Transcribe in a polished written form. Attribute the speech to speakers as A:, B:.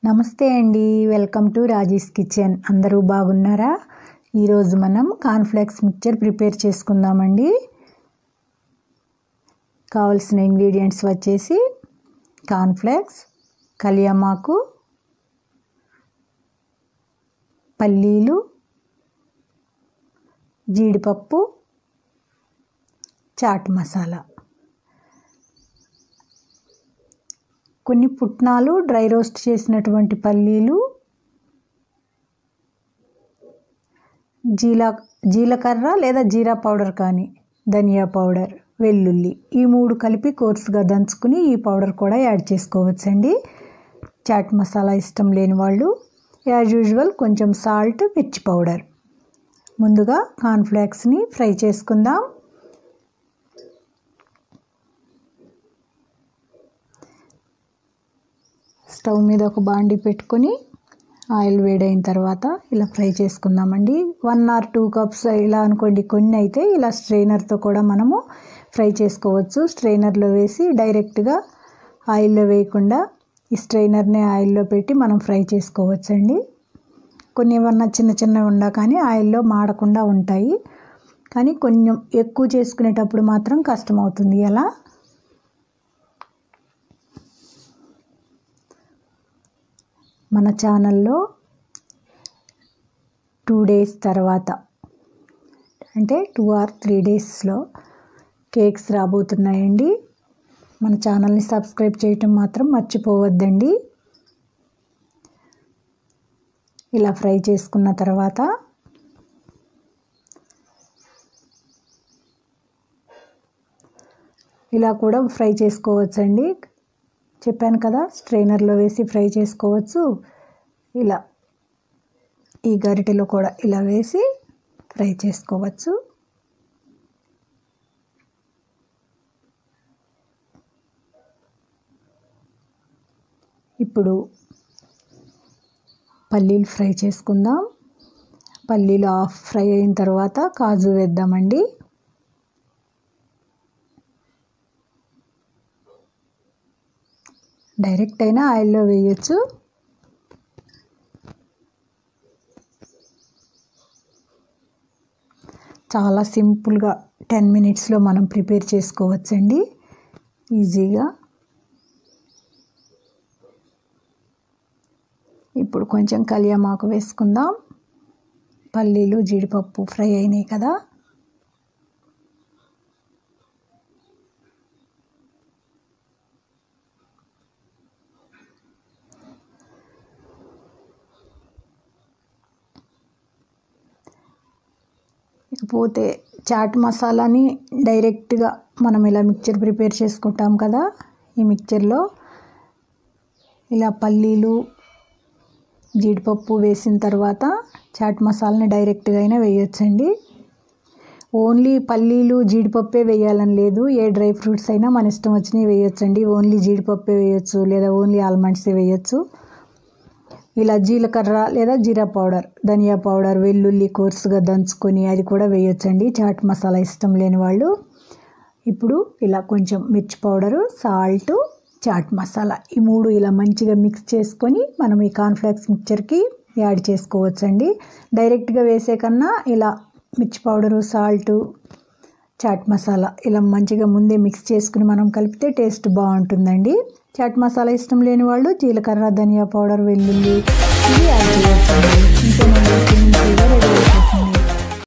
A: నమస్తే అండి, welcome to Raji's kitchen. అందరూ బాగున్నారా? ఈరోజు మనం కార్న్ఫ్లేక్స్ మిక్చర్ ప్రిపేర్ చేసుకుందామండి. కావాల్సిన ఇంగ్రీడియంట్స్ వచ్చేసి కార్న్ఫ్లేక్స్, కలియమాకు, పల్లీలు, జీడిపప్పు, చాట్ మసాలా, కొన్ని పుట్నాలు, డ్రై రోస్ట్ చేసినటువంటి పల్లీలు, జీలకర్ర లేదా జీరా పౌడర్ కానీ, ధనియా పౌడర్, వెల్లుల్లి, ఈ మూడు కలిపి కోర్సుగా దంచుకుని ఈ పౌడర్ కూడా యాడ్ చేసుకోవచ్చండి. చాట్ మసాలా ఇష్టం లేని వాళ్ళు యాజ్ యూజువల్ కొంచెం సాల్ట్, మిర్చి పౌడర్. ముందుగా కార్న్ఫ్లేక్స్ని ఫ్రై చేసుకుందాం. స్టవ్ మీద ఒక బాండి పెట్టుకొని ఆయిల్ వేడైన తర్వాత ఇలా ఫ్రై చేసుకుందామండి. 1 or 2 cups ఇలా అనుకోండి. కొన్ని అయితే ఇలా స్ట్రైనర్తో కూడా మనము ఫ్రై చేసుకోవచ్చు. స్ట్రైనర్లో వేసి డైరెక్ట్గా ఆయిల్లో వేయకుండా ఈ స్ట్రైనర్ని ఆయిల్లో పెట్టి మనం ఫ్రై చేసుకోవచ్చండి. కొన్ని ఏమన్నా చిన్న చిన్నవి ఉండా కానీ ఆయిల్లో మాడకుండా ఉంటాయి. కానీ కొంచెం ఎక్కువ చేసుకునేటప్పుడు మాత్రం కష్టం అవుతుంది. అలా మన ఛానల్లో 2 days తర్వాత అంటే 2 or 3 daysలో కేక్స్ రాబోతున్నాయండి. మన ఛానల్ని సబ్స్క్రైబ్ చేయటం మాత్రం మర్చిపోవద్దండి. ఇలా ఫ్రై చేసుకున్న తర్వాత ఇలా కూడా ఫ్రై చేసుకోవచ్చండి. చెప్పాను కదా, స్ట్రైనర్లో వేసి ఫ్రై చేసుకోవచ్చు. ఇలా ఈ గరిటెలో కూడా ఇలా వేసి ఫ్రై చేసుకోవచ్చు. ఇప్పుడు పల్లీలు ఫ్రై చేసుకుందాం. పల్లీలు హాఫ్ ఫ్రై అయిన తర్వాత కాజు వేద్దామండి. డైరెక్ట్ అయినా ఆయిల్లో వేయచ్చు. చాలా సింపుల్గా 10 minutesలో మనం ప్రిపేర్ చేసుకోవచ్చండి ఈజీగా. ఇప్పుడు కొంచెం కలియమాకు వేసుకుందాం. పల్లీలు, జీడిపప్పు ఫ్రై అయినాయి కదా. ఇకపోతే చాట్ మసాలాని డైరెక్ట్గా మనం ఇలా మిక్చర్ ప్రిపేర్ చేసుకుంటాం కదా. ఈ మిక్చర్లో ఇలా పల్లీలు, జీడిపప్పు వేసిన తర్వాత చాట్ మసాలాని డైరెక్ట్గా అయినా వేయొచ్చండి. ఓన్లీ పల్లీలు, జీడిపప్పే వేయాలని లేదు. ఏ డ్రై ఫ్రూట్స్ అయినా మన ఇష్టం వచ్చినవి వేయొచ్చండి. ఓన్లీ జీడిపప్పే వేయొచ్చు లేదా ఓన్లీ ఆల్మండ్సే వేయొచ్చు. ఇలా జీలకర్ర లేదా జీరా పౌడర్, ధనియా పౌడర్, వెల్లుల్లి కోర్సుగా దంచుకొని అది కూడా వేయొచ్చండి చాట్ మసాలా ఇష్టం లేని వాళ్ళు. ఇప్పుడు ఇలా కొంచెం మిర్చి పౌడరు, సాల్ట్, చాట్ మసాలా ఈ మూడు ఇలా మంచిగా మిక్స్ చేసుకొని మనం ఈ కార్న్ఫ్లేక్స్ మిక్చర్కి యాడ్ చేసుకోవచ్చండి. డైరెక్ట్గా వేసే కన్నా ఇలా మిర్చి పౌడరు, సాల్టు, చాట్ మసాలా ఇలా మంచిగా ముందే మిక్స్ చేసుకుని మనం కలిపితే టేస్ట్ బాగుంటుందండి. చాట్ మసాలా ఇష్టం లేని వాళ్ళు జీలకర్ర, ధనియా పౌడర్, వెల్లుల్లి ఇవి యాడ్ చేయొచ్చండి.